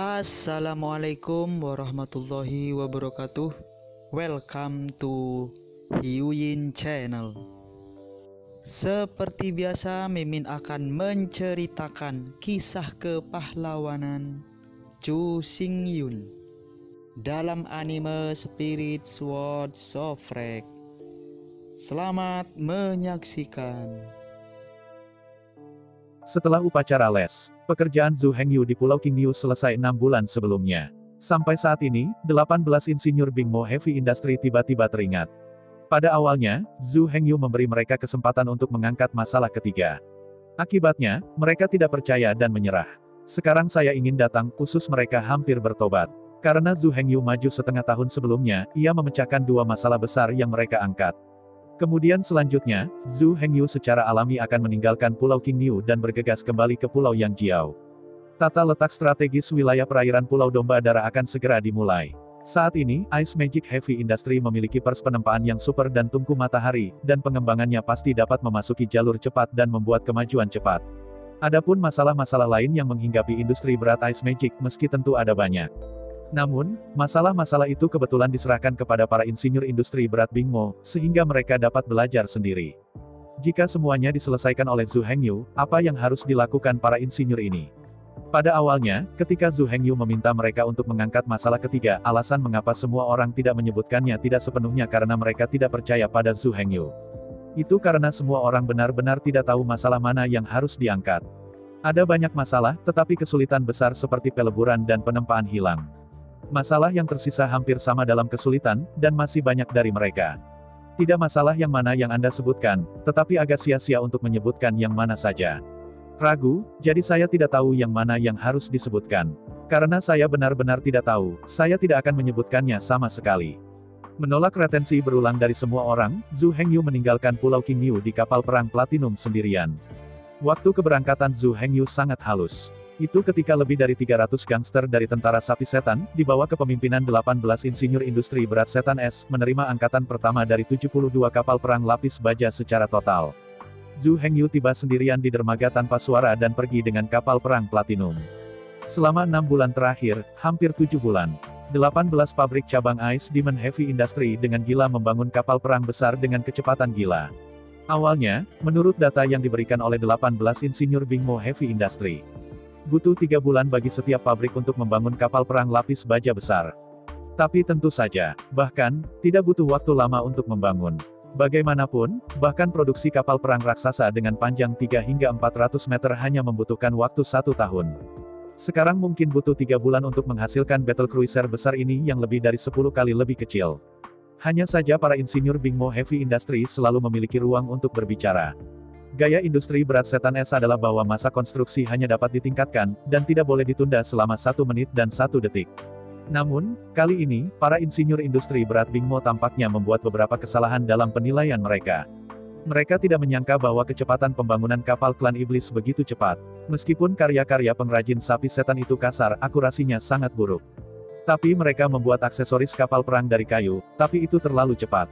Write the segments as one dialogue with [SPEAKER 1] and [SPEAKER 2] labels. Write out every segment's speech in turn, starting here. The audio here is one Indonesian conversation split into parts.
[SPEAKER 1] Assalamualaikum warahmatullahi wabarakatuh. Welcome to Hyuyin Channel. Seperti biasa, Mimin akan menceritakan kisah kepahlawanan Chu Xingyun dalam anime Spirit Sword Sofrek. Selamat menyaksikan.
[SPEAKER 2] Setelah upacara les, pekerjaan Zhu Hengyu di Pulau Qingyu selesai 6 bulan sebelumnya. Sampai saat ini, 18 insinyur Bingmo Heavy Industry tiba-tiba teringat. Pada awalnya, Zhu Hengyu memberi mereka kesempatan untuk mengangkat masalah ketiga. Akibatnya, mereka tidak percaya dan menyerah. Sekarang saya ingin datang, usus mereka hampir bertobat. Karena Zhu Hengyu maju setengah tahun sebelumnya, ia memecahkan 2 masalah besar yang mereka angkat. Kemudian selanjutnya, Zhu Hengyu secara alami akan meninggalkan Pulau Qingyu dan bergegas kembali ke Pulau Yangjiao. Tata letak strategis wilayah perairan Pulau Domba Dara akan segera dimulai. Saat ini, Ice Magic Heavy Industry memiliki pers penempaan yang super dan tungku matahari, dan pengembangannya pasti dapat memasuki jalur cepat dan membuat kemajuan cepat. Adapun masalah-masalah lain yang menghinggapi industri berat Ice Magic meski tentu ada banyak. Namun, masalah-masalah itu kebetulan diserahkan kepada para insinyur industri berat Bingmo, sehingga mereka dapat belajar sendiri. Jika semuanya diselesaikan oleh Zhu Hengyu, apa yang harus dilakukan para insinyur ini? Pada awalnya, ketika Zhu Hengyu meminta mereka untuk mengangkat masalah ketiga, alasan mengapa semua orang tidak menyebutkannya tidak sepenuhnya karena mereka tidak percaya pada Zhu Hengyu. Itu karena semua orang benar-benar tidak tahu masalah mana yang harus diangkat. Ada banyak masalah, tetapi kesulitan besar seperti peleburan dan penempaan hilang. Masalah yang tersisa hampir sama dalam kesulitan, dan masih banyak dari mereka. Tidak masalah yang mana yang Anda sebutkan, tetapi agak sia-sia untuk menyebutkan yang mana saja. Ragu, jadi saya tidak tahu yang mana yang harus disebutkan. Karena saya benar-benar tidak tahu, saya tidak akan menyebutkannya sama sekali. Menolak retensi berulang dari semua orang, Zhu Hengyu meninggalkan Pulau Qingyu di kapal perang Platinum sendirian. Waktu keberangkatan Zhu Hengyu sangat halus. Itu ketika lebih dari 300 gangster dari tentara sapi setan, di bawah kepemimpinan 18 insinyur industri berat setan es, menerima angkatan pertama dari 72 kapal perang lapis baja secara total. Zhu Hengyu tiba sendirian di dermaga tanpa suara dan pergi dengan kapal perang Platinum. Selama 6 bulan terakhir, hampir 7 bulan, 18 pabrik cabang Ice Demon Heavy Industry dengan gila membangun kapal perang besar dengan kecepatan gila. Awalnya, menurut data yang diberikan oleh 18 insinyur Bingmo Heavy Industry, butuh 3 bulan bagi setiap pabrik untuk membangun kapal perang lapis baja besar. Tapi tentu saja, bahkan, tidak butuh waktu lama untuk membangun. Bagaimanapun, bahkan produksi kapal perang raksasa dengan panjang 3 hingga 400 meter hanya membutuhkan waktu 1 tahun. Sekarang mungkin butuh 3 bulan untuk menghasilkan battle cruiser besar ini yang lebih dari 10 kali lebih kecil. Hanya saja para insinyur Bingmo Heavy Industry selalu memiliki ruang untuk berbicara. Gaya industri berat setan es adalah bahwa masa konstruksi hanya dapat ditingkatkan, dan tidak boleh ditunda selama 1 menit dan 1 detik. Namun, kali ini, para insinyur industri berat Bingmo tampaknya membuat beberapa kesalahan dalam penilaian mereka. Mereka tidak menyangka bahwa kecepatan pembangunan kapal klan iblis begitu cepat. Meskipun karya-karya pengrajin sapi setan itu kasar, akurasinya sangat buruk. Tapi mereka membuat aksesoris kapal perang dari kayu, tapi itu terlalu cepat.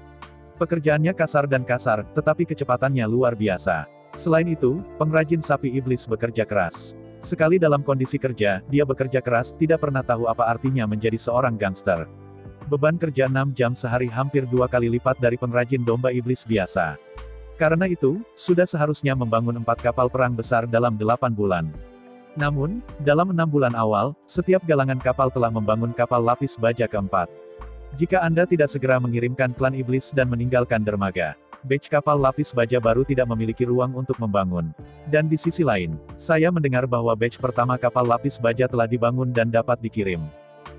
[SPEAKER 2] Pekerjaannya kasar dan kasar, tetapi kecepatannya luar biasa. Selain itu, pengrajin sapi iblis bekerja keras. Sekali dalam kondisi kerja, dia bekerja keras, tidak pernah tahu apa artinya menjadi seorang gangster. Beban kerja 6 jam sehari hampir 2 kali lipat dari pengrajin domba iblis biasa. Karena itu, sudah seharusnya membangun 4 kapal perang besar dalam 8 bulan. Namun, dalam 6 bulan awal, setiap galangan kapal telah membangun kapal lapis baja keempat. Jika Anda tidak segera mengirimkan klan iblis dan meninggalkan dermaga, batch kapal lapis baja baru tidak memiliki ruang untuk membangun. Dan di sisi lain, saya mendengar bahwa batch pertama kapal lapis baja telah dibangun dan dapat dikirim.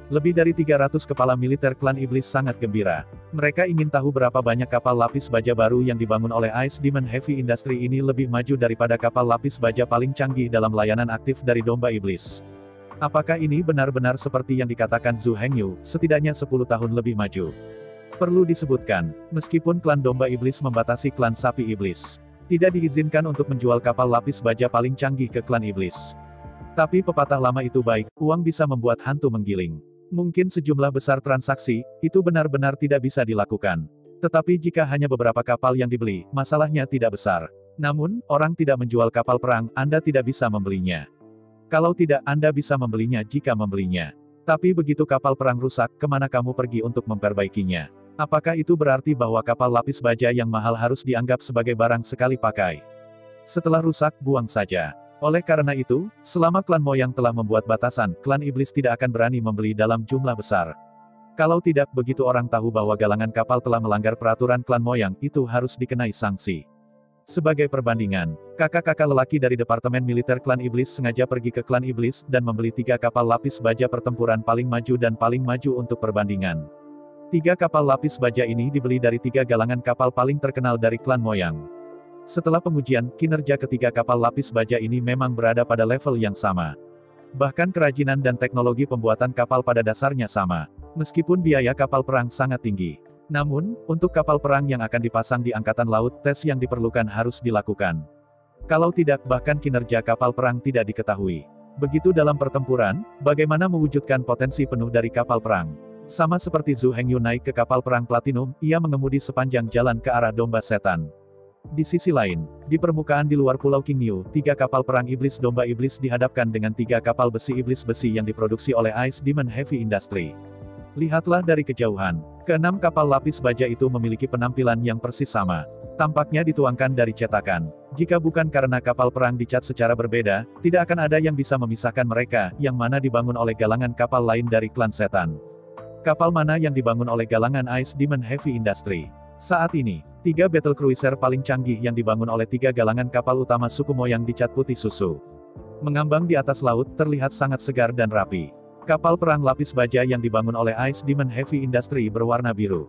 [SPEAKER 2] Lebih dari 300 kepala militer klan iblis sangat gembira. Mereka ingin tahu berapa banyak kapal lapis baja baru yang dibangun oleh Ice Demon Heavy Industry ini lebih maju daripada kapal lapis baja paling canggih dalam layanan aktif dari domba iblis. Apakah ini benar-benar seperti yang dikatakan Zhu Hengyu, setidaknya 10 tahun lebih maju? Perlu disebutkan, meskipun klan domba iblis membatasi klan sapi iblis, tidak diizinkan untuk menjual kapal lapis baja paling canggih ke klan iblis. Tapi pepatah lama itu baik, uang bisa membuat hantu menggiling. Mungkin sejumlah besar transaksi, itu benar-benar tidak bisa dilakukan. Tetapi jika hanya beberapa kapal yang dibeli, masalahnya tidak besar. Namun, orang tidak menjual kapal perang, Anda tidak bisa membelinya. Kalau tidak, Anda bisa membelinya jika membelinya. Tapi begitu kapal perang rusak, kemana kamu pergi untuk memperbaikinya? Apakah itu berarti bahwa kapal lapis baja yang mahal harus dianggap sebagai barang sekali pakai? Setelah rusak, buang saja. Oleh karena itu, selama klan Moyang telah membuat batasan, klan iblis tidak akan berani membeli dalam jumlah besar. Kalau tidak, begitu orang tahu bahwa galangan kapal telah melanggar peraturan klan Moyang, itu harus dikenai sanksi. Sebagai perbandingan, kakak-kakak lelaki dari Departemen Militer Klan Iblis sengaja pergi ke Klan Iblis dan membeli 3 kapal lapis baja pertempuran paling maju dan paling maju untuk perbandingan. 3 kapal lapis baja ini dibeli dari 3 galangan kapal paling terkenal dari Klan Moyang. Setelah pengujian, kinerja ketiga kapal lapis baja ini memang berada pada level yang sama. Bahkan kerajinan dan teknologi pembuatan kapal pada dasarnya sama. Meskipun biaya kapal perang sangat tinggi. Namun, untuk kapal perang yang akan dipasang di Angkatan Laut, tes yang diperlukan harus dilakukan. Kalau tidak, bahkan kinerja kapal perang tidak diketahui. Begitu dalam pertempuran, bagaimana mewujudkan potensi penuh dari kapal perang? Sama seperti Zhu Hengyu naik ke kapal perang Platinum, ia mengemudi sepanjang jalan ke arah domba setan. Di sisi lain, di permukaan di luar Pulau King New, 3 kapal perang iblis domba iblis dihadapkan dengan 3 kapal besi iblis besi yang diproduksi oleh Ice Demon Heavy Industry. Lihatlah dari kejauhan, ke-6 kapal lapis baja itu memiliki penampilan yang persis sama. Tampaknya dituangkan dari cetakan. Jika bukan karena kapal perang dicat secara berbeda, tidak akan ada yang bisa memisahkan mereka, yang mana dibangun oleh galangan kapal lain dari klan setan. Kapal mana yang dibangun oleh galangan Ice Demon Heavy Industry? Saat ini, 3 battle cruiser paling canggih yang dibangun oleh 3 galangan kapal utama suku Moyang dicat putih susu. Mengambang di atas laut, terlihat sangat segar dan rapi. Kapal perang lapis baja yang dibangun oleh Ice Demon Heavy Industry berwarna biru.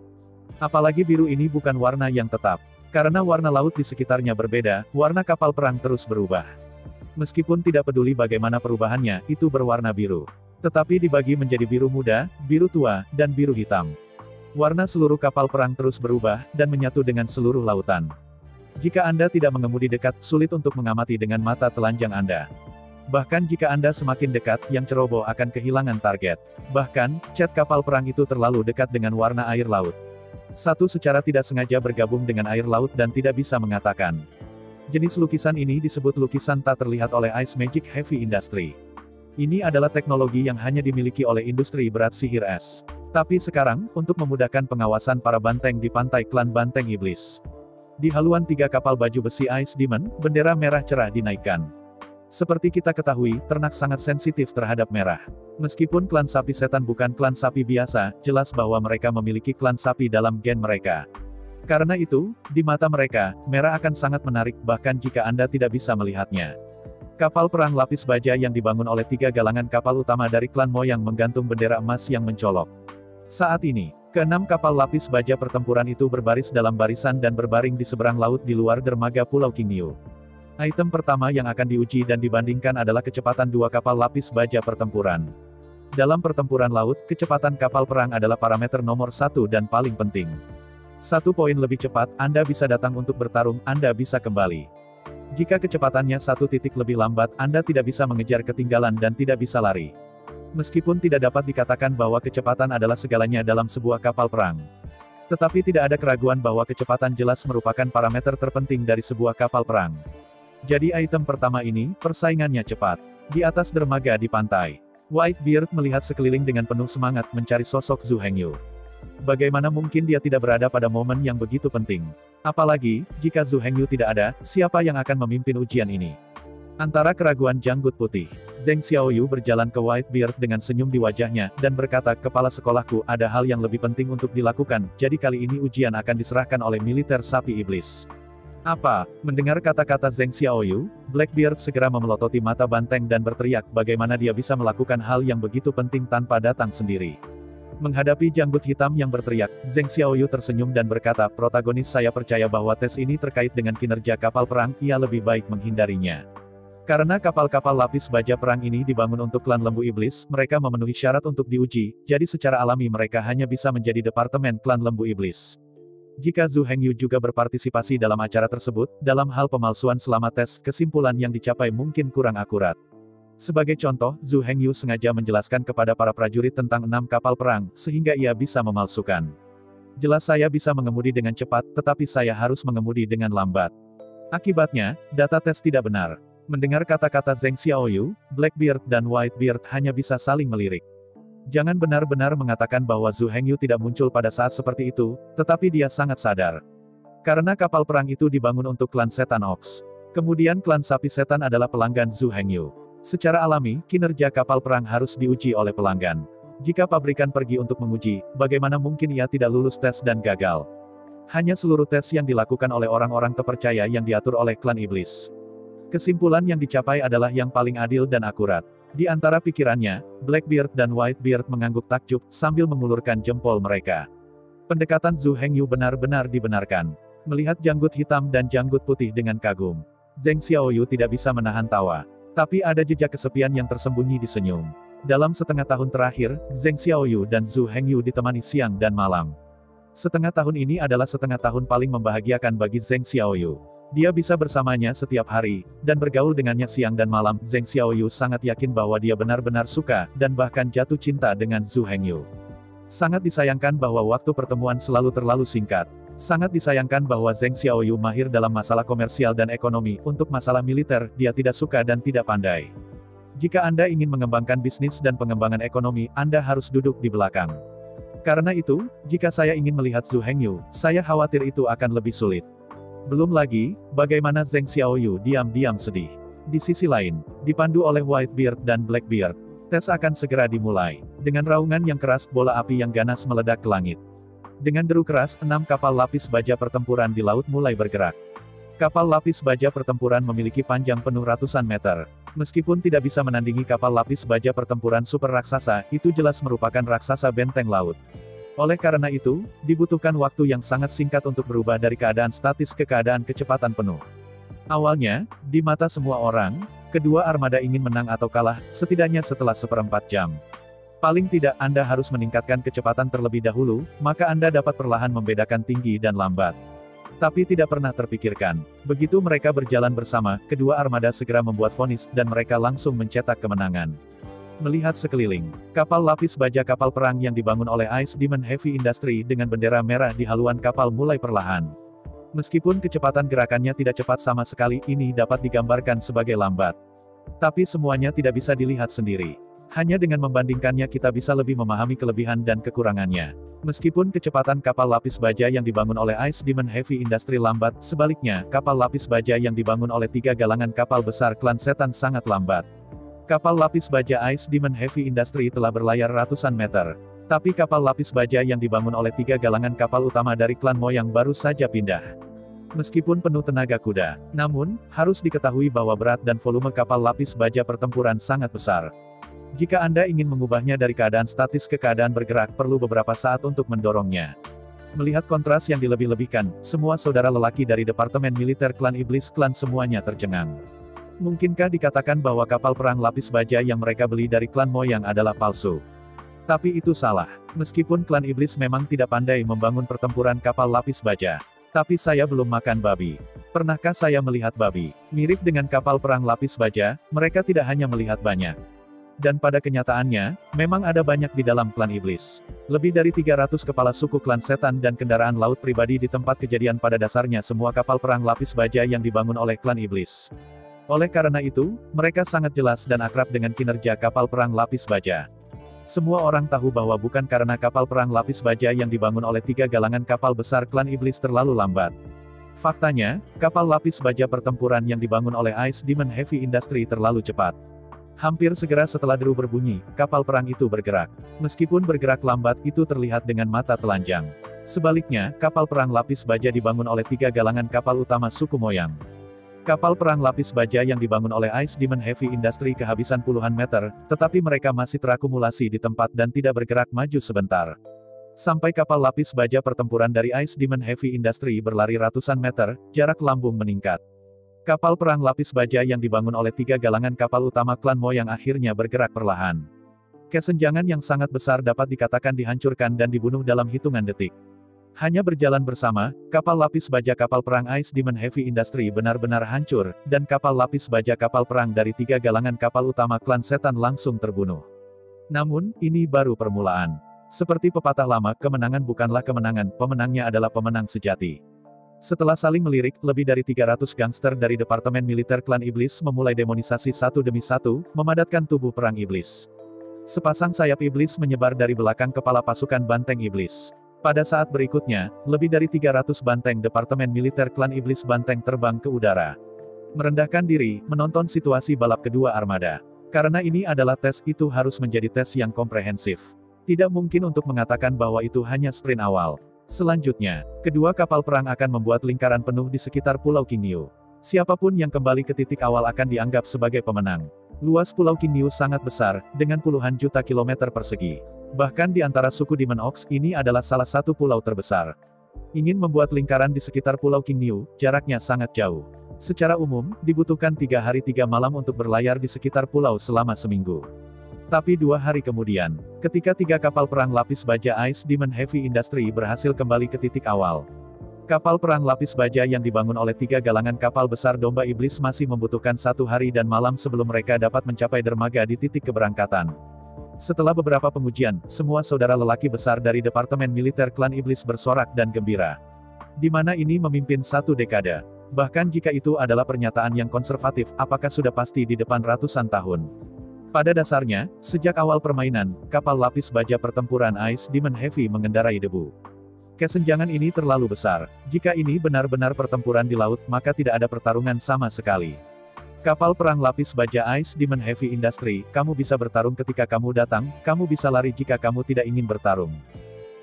[SPEAKER 2] Apalagi biru ini bukan warna yang tetap. Karena warna laut di sekitarnya berbeda, warna kapal perang terus berubah. Meskipun tidak peduli bagaimana perubahannya, itu berwarna biru. Tetapi dibagi menjadi biru muda, biru tua, dan biru hitam. Warna seluruh kapal perang terus berubah, dan menyatu dengan seluruh lautan. Jika Anda tidak mengemudi dekat, sulit untuk mengamati dengan mata telanjang Anda. Bahkan jika Anda semakin dekat, yang ceroboh akan kehilangan target. Bahkan, cat kapal perang itu terlalu dekat dengan warna air laut. Satu secara tidak sengaja bergabung dengan air laut dan tidak bisa mengatakan. Jenis lukisan ini disebut lukisan tak terlihat oleh Ice Magic Heavy Industry. Ini adalah teknologi yang hanya dimiliki oleh industri berat sihir es. Tapi sekarang, untuk memudahkan pengawasan para banteng di pantai klan Banteng Iblis. Di haluan 3 kapal baju besi Ice Demon, bendera merah cerah dinaikkan. Seperti kita ketahui, ternak sangat sensitif terhadap merah. Meskipun klan sapi setan bukan klan sapi biasa, jelas bahwa mereka memiliki klan sapi dalam gen mereka. Karena itu, di mata mereka, merah akan sangat menarik, bahkan jika Anda tidak bisa melihatnya. Kapal perang lapis baja yang dibangun oleh 3 galangan kapal utama dari klan Moyang menggantung bendera emas yang mencolok. Saat ini, ke-6 kapal lapis baja pertempuran itu berbaris dalam barisan dan berbaring di seberang laut di luar dermaga Pulau King New. Item pertama yang akan diuji dan dibandingkan adalah kecepatan 2 kapal lapis baja pertempuran. Dalam pertempuran laut, kecepatan kapal perang adalah parameter nomor 1 dan paling penting. 1 poin lebih cepat, Anda bisa datang untuk bertarung, Anda bisa kembali. Jika kecepatannya 1 titik lebih lambat, Anda tidak bisa mengejar ketinggalan dan tidak bisa lari. Meskipun tidak dapat dikatakan bahwa kecepatan adalah segalanya dalam sebuah kapal perang. Tetapi tidak ada keraguan bahwa kecepatan jelas merupakan parameter terpenting dari sebuah kapal perang. Jadi item pertama ini, persaingannya cepat. Di atas dermaga di pantai, Whitebeard melihat sekeliling dengan penuh semangat mencari sosok Zhu Hengyu. Bagaimana mungkin dia tidak berada pada momen yang begitu penting? Apalagi, jika Zhu Hengyu tidak ada, siapa yang akan memimpin ujian ini? Antara keraguan janggut putih, Zheng Xiaoyu berjalan ke Whitebeard dengan senyum di wajahnya, dan berkata, kepala sekolahku, ada hal yang lebih penting untuk dilakukan, jadi kali ini ujian akan diserahkan oleh militer sapi iblis. Apa? Mendengar kata-kata Zheng Xiaoyu, Blackbeard segera memelototi mata banteng dan berteriak, bagaimana dia bisa melakukan hal yang begitu penting tanpa datang sendiri. Menghadapi janggut hitam yang berteriak, Zheng Xiaoyu tersenyum dan berkata, protagonis saya percaya bahwa tes ini terkait dengan kinerja kapal perang, ia lebih baik menghindarinya. Karena kapal-kapal lapis baja perang ini dibangun untuk klan lembu iblis, mereka memenuhi syarat untuk diuji, jadi secara alami mereka hanya bisa menjadi departemen klan lembu iblis. Jika Zhu Hengyu juga berpartisipasi dalam acara tersebut, dalam hal pemalsuan selama tes, kesimpulan yang dicapai mungkin kurang akurat. Sebagai contoh, Zhu Hengyu sengaja menjelaskan kepada para prajurit tentang 6 kapal perang, sehingga ia bisa memalsukan. Jelas saya bisa mengemudi dengan cepat, tetapi saya harus mengemudi dengan lambat. Akibatnya, data tes tidak benar. Mendengar kata-kata Zheng Xiaoyu, Blackbeard dan Whitebeard hanya bisa saling melirik. Jangan benar-benar mengatakan bahwa Zhu Hengyu tidak muncul pada saat seperti itu, tetapi dia sangat sadar. Karena kapal perang itu dibangun untuk klan Setan Ox. Kemudian klan Sapi Setan adalah pelanggan Zhu Hengyu. Secara alami, kinerja kapal perang harus diuji oleh pelanggan. Jika pabrikan pergi untuk menguji, bagaimana mungkin ia tidak lulus tes dan gagal? Hanya seluruh tes yang dilakukan oleh orang-orang terpercaya yang diatur oleh klan iblis. Kesimpulan yang dicapai adalah yang paling adil dan akurat. Di antara pikirannya, Blackbeard dan Whitebeard mengangguk takjub, sambil mengulurkan jempol mereka. Pendekatan Zhu Hengyu benar-benar dibenarkan. Melihat janggut hitam dan janggut putih dengan kagum, Zheng Xiaoyu tidak bisa menahan tawa. Tapi ada jejak kesepian yang tersembunyi di senyum. Dalam setengah tahun terakhir, Zheng Xiaoyu dan Zhu Hengyu ditemani siang dan malam. Setengah tahun ini adalah setengah tahun paling membahagiakan bagi Zheng Xiaoyu. Dia bisa bersamanya setiap hari, dan bergaul dengannya siang dan malam. Zheng Xiaoyu sangat yakin bahwa dia benar-benar suka, dan bahkan jatuh cinta dengan Zhu Hengyu. Sangat disayangkan bahwa waktu pertemuan selalu terlalu singkat. Sangat disayangkan bahwa Zheng Xiaoyu mahir dalam masalah komersial dan ekonomi, untuk masalah militer, dia tidak suka dan tidak pandai. Jika Anda ingin mengembangkan bisnis dan pengembangan ekonomi, Anda harus duduk di belakang. Karena itu, jika saya ingin melihat Zhu Hengyu, saya khawatir itu akan lebih sulit. Belum lagi, bagaimana Zheng Xiaoyu diam-diam sedih. Di sisi lain, dipandu oleh Whitebeard dan Blackbeard, tes akan segera dimulai. Dengan raungan yang keras, bola api yang ganas meledak ke langit. Dengan deru keras, 6 kapal lapis baja pertempuran di laut mulai bergerak. Kapal lapis baja pertempuran memiliki panjang penuh ratusan meter. Meskipun tidak bisa menandingi kapal lapis baja pertempuran super raksasa, itu jelas merupakan raksasa benteng laut. Oleh karena itu, dibutuhkan waktu yang sangat singkat untuk berubah dari keadaan statis ke keadaan kecepatan penuh. Awalnya, di mata semua orang, kedua armada ingin menang atau kalah, setidaknya setelah seperempat jam. Paling tidak Anda harus meningkatkan kecepatan terlebih dahulu, maka Anda dapat perlahan membedakan tinggi dan lambat. Tapi tidak pernah terpikirkan. Begitu mereka berjalan bersama, kedua armada segera membuat vonis, dan mereka langsung mencetak kemenangan. Melihat sekeliling, kapal lapis baja kapal perang yang dibangun oleh Ice Demon Heavy Industry dengan bendera merah di haluan kapal mulai perlahan. Meskipun kecepatan gerakannya tidak cepat sama sekali, ini dapat digambarkan sebagai lambat. Tapi semuanya tidak bisa dilihat sendiri. Hanya dengan membandingkannya kita bisa lebih memahami kelebihan dan kekurangannya. Meskipun kecepatan kapal lapis baja yang dibangun oleh Ice Demon Heavy Industry lambat, sebaliknya, kapal lapis baja yang dibangun oleh 3 galangan kapal besar klan setan sangat lambat. Kapal lapis baja Ice Demon Heavy Industry telah berlayar ratusan meter. Tapi kapal lapis baja yang dibangun oleh 3 galangan kapal utama dari klan Moyang baru saja pindah. Meskipun penuh tenaga kuda, namun, harus diketahui bahwa berat dan volume kapal lapis baja pertempuran sangat besar. Jika Anda ingin mengubahnya dari keadaan statis ke keadaan bergerak, perlu beberapa saat untuk mendorongnya. Melihat kontras yang dilebih-lebihkan, semua saudara lelaki dari Departemen Militer Klan Iblis Klan semuanya tercengang. Mungkinkah dikatakan bahwa kapal perang lapis baja yang mereka beli dari klan Moyang adalah palsu? Tapi itu salah. Meskipun klan iblis memang tidak pandai membangun pertempuran kapal lapis baja. Tapi saya belum makan babi. Pernahkah saya melihat babi? Mirip dengan kapal perang lapis baja, mereka tidak hanya melihat banyak. Dan pada kenyataannya, memang ada banyak di dalam klan iblis. Lebih dari 300 kepala suku klan setan dan kendaraan laut pribadi di tempat kejadian pada dasarnya semua kapal perang lapis baja yang dibangun oleh klan iblis. Oleh karena itu, mereka sangat jelas dan akrab dengan kinerja kapal perang lapis baja. Semua orang tahu bahwa bukan karena kapal perang lapis baja yang dibangun oleh 3 galangan kapal besar klan iblis terlalu lambat. Faktanya, kapal lapis baja pertempuran yang dibangun oleh Ice Demon Heavy Industry terlalu cepat. Hampir segera setelah deru berbunyi, kapal perang itu bergerak. Meskipun bergerak lambat, itu terlihat dengan mata telanjang. Sebaliknya, kapal perang lapis baja dibangun oleh 3 galangan kapal utama suku Moyang. Kapal perang lapis baja yang dibangun oleh Ice Demon Heavy Industry kehabisan puluhan meter, tetapi mereka masih terakumulasi di tempat dan tidak bergerak maju sebentar. Sampai kapal lapis baja pertempuran dari Ice Demon Heavy Industry berlari ratusan meter, jarak lambung meningkat. Kapal perang lapis baja yang dibangun oleh 3 galangan kapal utama klan Moyang akhirnya bergerak perlahan. Kesenjangan yang sangat besar dapat dikatakan dihancurkan dan dibunuh dalam hitungan detik. Hanya berjalan bersama, kapal lapis baja kapal perang Ice Demon Heavy Industry benar-benar hancur, dan kapal lapis baja kapal perang dari 3 galangan kapal utama klan setan langsung terbunuh. Namun, ini baru permulaan. Seperti pepatah lama, kemenangan bukanlah kemenangan, pemenangnya adalah pemenang sejati. Setelah saling melirik, lebih dari 300 gangster dari Departemen Militer Klan Iblis memulai demonisasi satu demi satu, memadatkan tubuh perang iblis. Sepasang sayap iblis menyebar dari belakang kepala pasukan banteng iblis. Pada saat berikutnya, lebih dari 300 banteng Departemen Militer Klan Iblis banteng terbang ke udara. Merendahkan diri, menonton situasi balap kedua armada. Karena ini adalah tes, itu harus menjadi tes yang komprehensif. Tidak mungkin untuk mengatakan bahwa itu hanya sprint awal. Selanjutnya, kedua kapal perang akan membuat lingkaran penuh di sekitar Pulau King New. Siapapun yang kembali ke titik awal akan dianggap sebagai pemenang. Luas Pulau King New sangat besar, dengan puluhan juta kilometer persegi. Bahkan di antara suku Demon Ox, ini adalah salah satu pulau terbesar. Ingin membuat lingkaran di sekitar Pulau King New, jaraknya sangat jauh. Secara umum, dibutuhkan 3 hari 3 malam untuk berlayar di sekitar pulau selama seminggu. Tapi 2 hari kemudian, ketika 3 kapal perang lapis baja Ice Demon Heavy Industry berhasil kembali ke titik awal. Kapal perang lapis baja yang dibangun oleh 3 galangan kapal besar domba iblis masih membutuhkan 1 hari dan malam sebelum mereka dapat mencapai dermaga di titik keberangkatan. Setelah beberapa pengujian, semua saudara lelaki besar dari Departemen Militer Klan Iblis bersorak dan gembira. Di mana ini memimpin 1 dekade. Bahkan jika itu adalah pernyataan yang konservatif, apakah sudah pasti di depan ratusan tahun? Pada dasarnya, sejak awal permainan, kapal lapis baja pertempuran Ice Demon Heavy mengendarai debu. Kesenjangan ini terlalu besar. Jika ini benar-benar pertempuran di laut, maka tidak ada pertarungan sama sekali. Kapal perang lapis baja Ice Demon Heavy Industry, kamu bisa bertarung ketika kamu datang, kamu bisa lari jika kamu tidak ingin bertarung.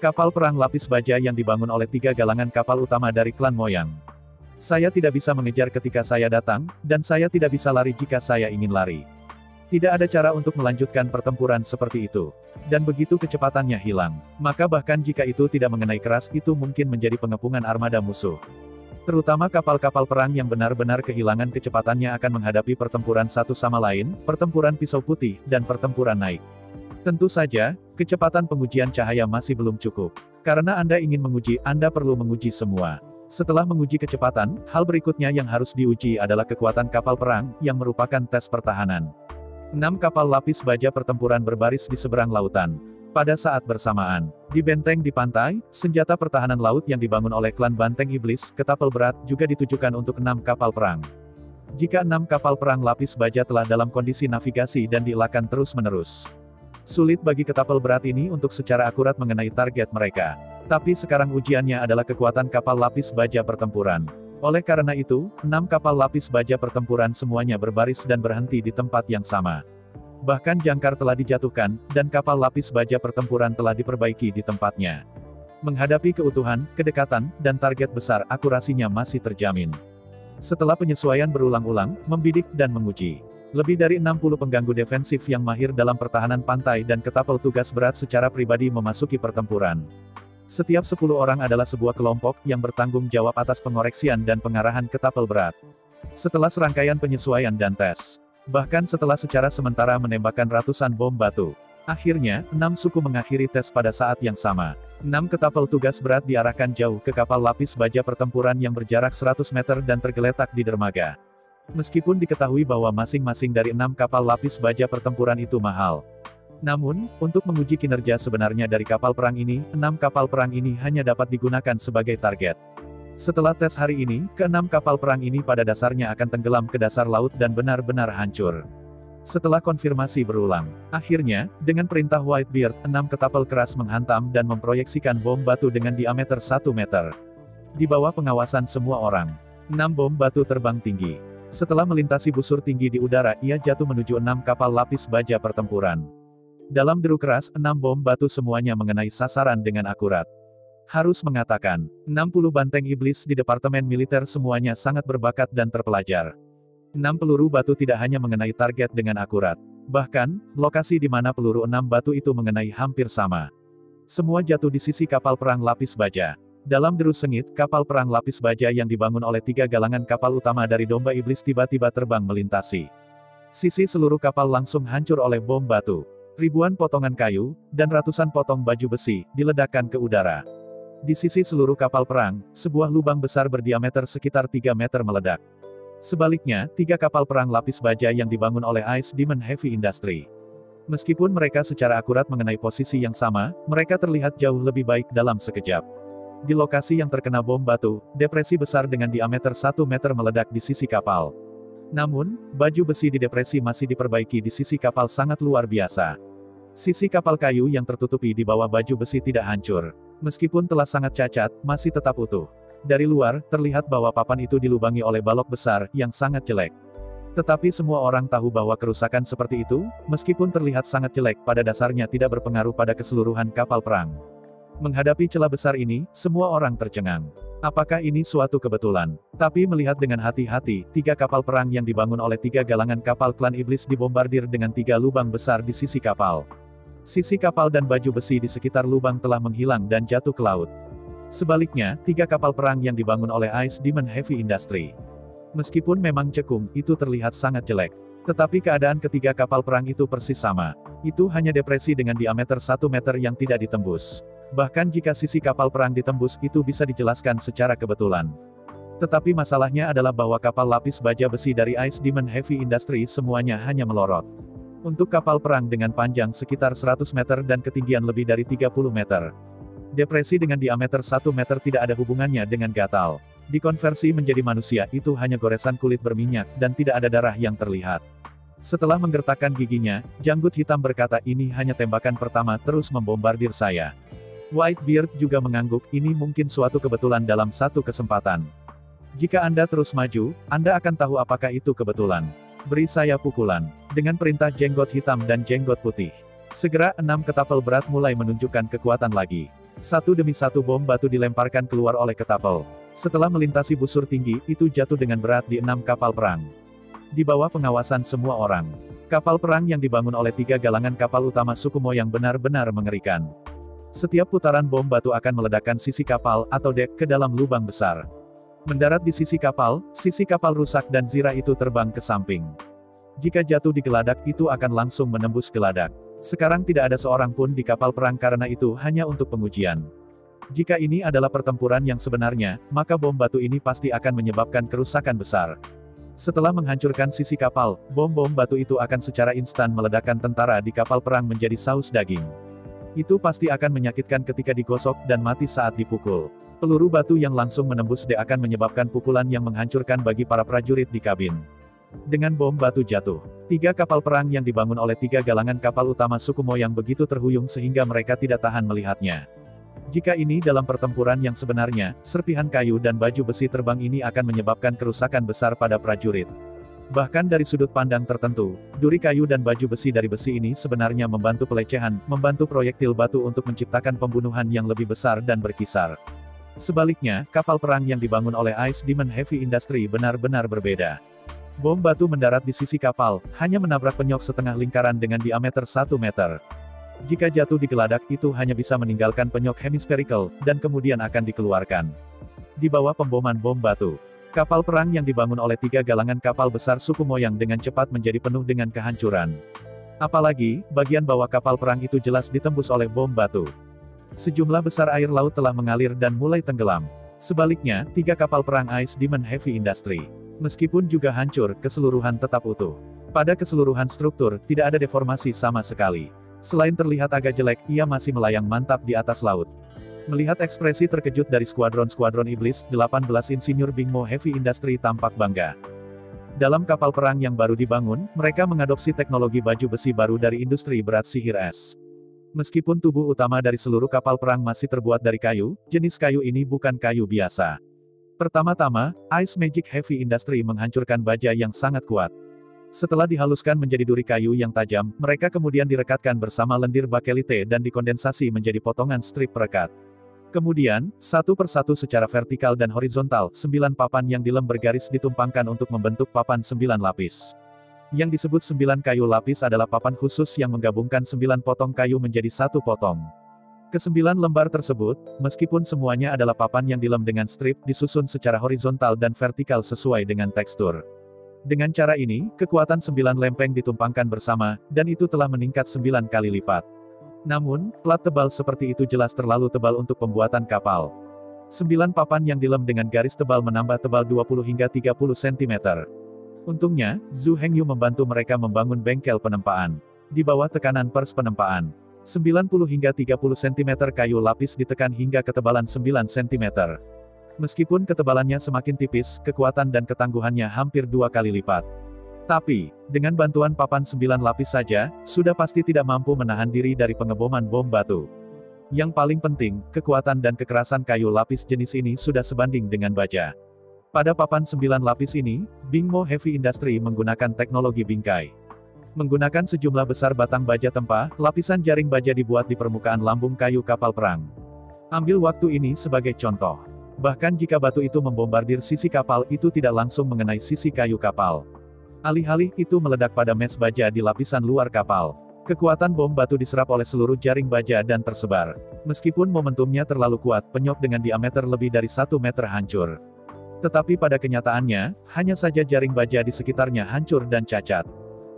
[SPEAKER 2] Kapal perang lapis baja yang dibangun oleh 3 galangan kapal utama dari klan Moyang. Saya tidak bisa mengejar ketika saya datang, dan saya tidak bisa lari jika saya ingin lari. Tidak ada cara untuk melanjutkan pertempuran seperti itu. Dan begitu kecepatannya hilang, maka bahkan jika itu tidak mengenai keras, itu mungkin menjadi pengepungan armada musuh. Terutama kapal-kapal perang yang benar-benar kehilangan kecepatannya akan menghadapi pertempuran satu sama lain, pertempuran pisau putih, dan pertempuran naik. Tentu saja, kecepatan pengujian cahaya masih belum cukup. Karena Anda ingin menguji, Anda perlu menguji semua. Setelah menguji kecepatan, hal berikutnya yang harus diuji adalah kekuatan kapal perang, yang merupakan tes pertahanan. 6 kapal lapis baja pertempuran berbaris di seberang lautan. Pada saat bersamaan, di benteng di pantai, senjata pertahanan laut yang dibangun oleh klan Banteng Iblis, ketapel berat, juga ditujukan untuk 6 kapal perang. Jika 6 kapal perang lapis baja telah dalam kondisi navigasi dan dielakkan terus-menerus. Sulit bagi ketapel berat ini untuk secara akurat mengenai target mereka. Tapi sekarang ujiannya adalah kekuatan kapal lapis baja pertempuran. Oleh karena itu, 6 kapal lapis baja pertempuran semuanya berbaris dan berhenti di tempat yang sama. Bahkan jangkar telah dijatuhkan, dan kapal lapis baja pertempuran telah diperbaiki di tempatnya. Menghadapi keutuhan, kedekatan, dan target besar, akurasinya masih terjamin. Setelah penyesuaian berulang-ulang, membidik, dan menguji. Lebih dari 60 pengganggu defensif yang mahir dalam pertahanan pantai dan ketapel tugas berat secara pribadi memasuki pertempuran. Setiap 10 orang adalah sebuah kelompok yang bertanggung jawab atas pengoreksian dan pengarahan ketapel berat. Setelah serangkaian penyesuaian dan tes, bahkan setelah secara sementara menembakkan ratusan bom batu, akhirnya, 6 suku mengakhiri tes pada saat yang sama. 6 ketapel tugas berat diarahkan jauh ke kapal lapis baja pertempuran yang berjarak 100 meter dan tergeletak di dermaga. Meskipun diketahui bahwa masing-masing dari 6 kapal lapis baja pertempuran itu mahal. Namun, untuk menguji kinerja sebenarnya dari kapal perang ini, 6 kapal perang ini hanya dapat digunakan sebagai target. Setelah tes hari ini, ke-6 kapal perang ini pada dasarnya akan tenggelam ke dasar laut dan benar-benar hancur. Setelah konfirmasi berulang, akhirnya, dengan perintah Whitebeard, 6 ketapel keras menghantam dan memproyeksikan bom batu dengan diameter 1 meter. Di bawah pengawasan semua orang, 6 bom batu terbang tinggi. Setelah melintasi busur tinggi di udara, ia jatuh menuju 6 kapal lapis baja pertempuran. Dalam deru keras, 6 bom batu semuanya mengenai sasaran dengan akurat. Harus mengatakan, 60 banteng iblis di Departemen Militer semuanya sangat berbakat dan terpelajar. 6 peluru batu tidak hanya mengenai target dengan akurat. Bahkan, lokasi di mana peluru 6 batu itu mengenai hampir sama. Semua jatuh di sisi kapal perang lapis baja. Dalam deru sengit, kapal perang lapis baja yang dibangun oleh 3 galangan kapal utama dari domba iblis tiba-tiba terbang melintasi. Sisi seluruh kapal langsung hancur oleh bom batu. Ribuan potongan kayu, dan ratusan potong baju besi, diledakkan ke udara. Di sisi seluruh kapal perang, sebuah lubang besar berdiameter sekitar 3 meter meledak. Sebaliknya, 3 kapal perang lapis baja yang dibangun oleh Ice Demon Heavy Industry. Meskipun mereka secara akurat mengenai posisi yang sama, mereka terlihat jauh lebih baik dalam sekejap. Di lokasi yang terkena bom batu, depresi besar dengan diameter 1 meter meledak di sisi kapal. Namun, baju besi di depresi masih diperbaiki di sisi kapal sangat luar biasa. Sisi kapal kayu yang tertutupi di bawah baju besi tidak hancur. Meskipun telah sangat cacat, masih tetap utuh. Dari luar, terlihat bahwa papan itu dilubangi oleh balok besar, yang sangat jelek. Tetapi semua orang tahu bahwa kerusakan seperti itu, meskipun terlihat sangat jelek, pada dasarnya tidak berpengaruh pada keseluruhan kapal perang. Menghadapi celah besar ini, semua orang tercengang. Apakah ini suatu kebetulan? Tapi melihat dengan hati-hati, 3 kapal perang yang dibangun oleh 3 galangan kapal klan iblis dibombardir dengan 3 lubang besar di sisi kapal. Sisi kapal dan baju besi di sekitar lubang telah menghilang dan jatuh ke laut. Sebaliknya, 3 kapal perang yang dibangun oleh Ice Demon Heavy Industry. Meskipun memang cekung, itu terlihat sangat jelek. Tetapi keadaan ketiga kapal perang itu persis sama. Itu hanya depresi dengan diameter 1 meter yang tidak ditembus. Bahkan jika sisi kapal perang ditembus, itu bisa dijelaskan secara kebetulan. Tetapi masalahnya adalah bahwa kapal lapis baja besi dari Ice Demon Heavy Industry semuanya hanya melorot. Untuk kapal perang dengan panjang sekitar 100 meter dan ketinggian lebih dari 30 meter. Depresi dengan diameter 1 meter tidak ada hubungannya dengan gatal. Dikonversi menjadi manusia, itu hanya goresan kulit berminyak, dan tidak ada darah yang terlihat. Setelah menggertakkan giginya, janggut hitam berkata, ini hanya tembakan pertama terus membombardir saya. Whitebeard juga mengangguk, ini mungkin suatu kebetulan dalam satu kesempatan. Jika Anda terus maju, Anda akan tahu apakah itu kebetulan. Beri saya pukulan. Dengan perintah jenggot hitam dan jenggot putih. Segera 6 ketapel berat mulai menunjukkan kekuatan lagi. Satu demi satu bom batu dilemparkan keluar oleh ketapel. Setelah melintasi busur tinggi, itu jatuh dengan berat di 6 kapal perang. Di bawah pengawasan semua orang. Kapal perang yang dibangun oleh 3 galangan kapal utama suku Mo yang benar-benar mengerikan. Setiap putaran bom batu akan meledakkan sisi kapal, atau dek, ke dalam lubang besar. Mendarat di sisi kapal rusak dan zirah itu terbang ke samping. Jika jatuh di geladak, itu akan langsung menembus geladak. Sekarang tidak ada seorang pun di kapal perang karena itu hanya untuk pengujian. Jika ini adalah pertempuran yang sebenarnya, maka bom batu ini pasti akan menyebabkan kerusakan besar. Setelah menghancurkan sisi kapal, bom-bom batu itu akan secara instan meledakkan tentara di kapal perang menjadi saus daging. Itu pasti akan menyakitkan ketika digosok dan mati saat dipukul. Peluru batu yang langsung menembus akan menyebabkan pukulan yang menghancurkan bagi para prajurit di kabin. Dengan bom batu jatuh, 3 kapal perang yang dibangun oleh 3 galangan kapal utama suku Mo yang begitu terhuyung sehingga mereka tidak tahan melihatnya. Jika ini dalam pertempuran yang sebenarnya, serpihan kayu dan baju besi terbang ini akan menyebabkan kerusakan besar pada prajurit. Bahkan dari sudut pandang tertentu, duri kayu dan baju besi dari besi ini sebenarnya membantu pelecehan, membantu proyektil batu untuk menciptakan pembunuhan yang lebih besar dan berkisar. Sebaliknya, kapal perang yang dibangun oleh Ice Demon Heavy Industry benar-benar berbeda. Bom batu mendarat di sisi kapal, hanya menabrak penyok setengah lingkaran dengan diameter 1 meter. Jika jatuh di geladak, itu hanya bisa meninggalkan penyok hemispherical, dan kemudian akan dikeluarkan. Di bawah pemboman bom batu, kapal perang yang dibangun oleh 3 galangan kapal besar suku Mo yang dengan cepat menjadi penuh dengan kehancuran. Apalagi, bagian bawah kapal perang itu jelas ditembus oleh bom batu. Sejumlah besar air laut telah mengalir dan mulai tenggelam. Sebaliknya, 3 kapal perang Ice Demon Heavy Industry, meskipun juga hancur, keseluruhan tetap utuh. Pada keseluruhan struktur, tidak ada deformasi sama sekali. Selain terlihat agak jelek, ia masih melayang mantap di atas laut. Melihat ekspresi terkejut dari skuadron-skuadron iblis, 18 insinyur Bing Mo Heavy Industry tampak bangga. Dalam kapal perang yang baru dibangun, mereka mengadopsi teknologi baju besi baru dari industri berat sihir es. Meskipun tubuh utama dari seluruh kapal perang masih terbuat dari kayu, jenis kayu ini bukan kayu biasa. Pertama-tama, Ice Magic Heavy Industry menghancurkan baja yang sangat kuat. Setelah dihaluskan menjadi duri kayu yang tajam, mereka kemudian direkatkan bersama lendir bakelite dan dikondensasi menjadi potongan strip perekat. Kemudian, satu persatu secara vertikal dan horizontal, 9 papan yang dilem bergaris ditumpangkan untuk membentuk papan 9 lapis. Yang disebut 9 kayu lapis adalah papan khusus yang menggabungkan 9 potong kayu menjadi satu potong. Ke-9 lembar tersebut, meskipun semuanya adalah papan yang dilem dengan strip, disusun secara horizontal dan vertikal sesuai dengan tekstur. Dengan cara ini, kekuatan 9 lempeng ditumpangkan bersama, dan itu telah meningkat 9 kali lipat. Namun, plat tebal seperti itu jelas terlalu tebal untuk pembuatan kapal. 9 papan yang dilem dengan garis tebal menambah tebal 20 hingga 30 cm. Untungnya, Zhu Hengyu membantu mereka membangun bengkel penempaan. Di bawah tekanan pers penempaan, 90 hingga 30 cm kayu lapis ditekan hingga ketebalan 9 cm. Meskipun ketebalannya semakin tipis, kekuatan dan ketangguhannya hampir 2 kali lipat. Tapi, dengan bantuan papan 9 lapis saja, sudah pasti tidak mampu menahan diri dari pengeboman bom batu. Yang paling penting, kekuatan dan kekerasan kayu lapis jenis ini sudah sebanding dengan baja. Pada papan 9 lapis ini, Bingmo Heavy Industry menggunakan teknologi bingkai. Menggunakan sejumlah besar batang baja tempa, lapisan jaring baja dibuat di permukaan lambung kayu kapal perang. Ambil waktu ini sebagai contoh. Bahkan jika batu itu membombardir sisi kapal, itu tidak langsung mengenai sisi kayu kapal. Alih-alih itu meledak pada mes baja di lapisan luar kapal. Kekuatan bom batu diserap oleh seluruh jaring baja dan tersebar. Meskipun momentumnya terlalu kuat, penyok dengan diameter lebih dari 1 meter hancur. Tetapi pada kenyataannya, hanya saja jaring baja di sekitarnya hancur dan cacat.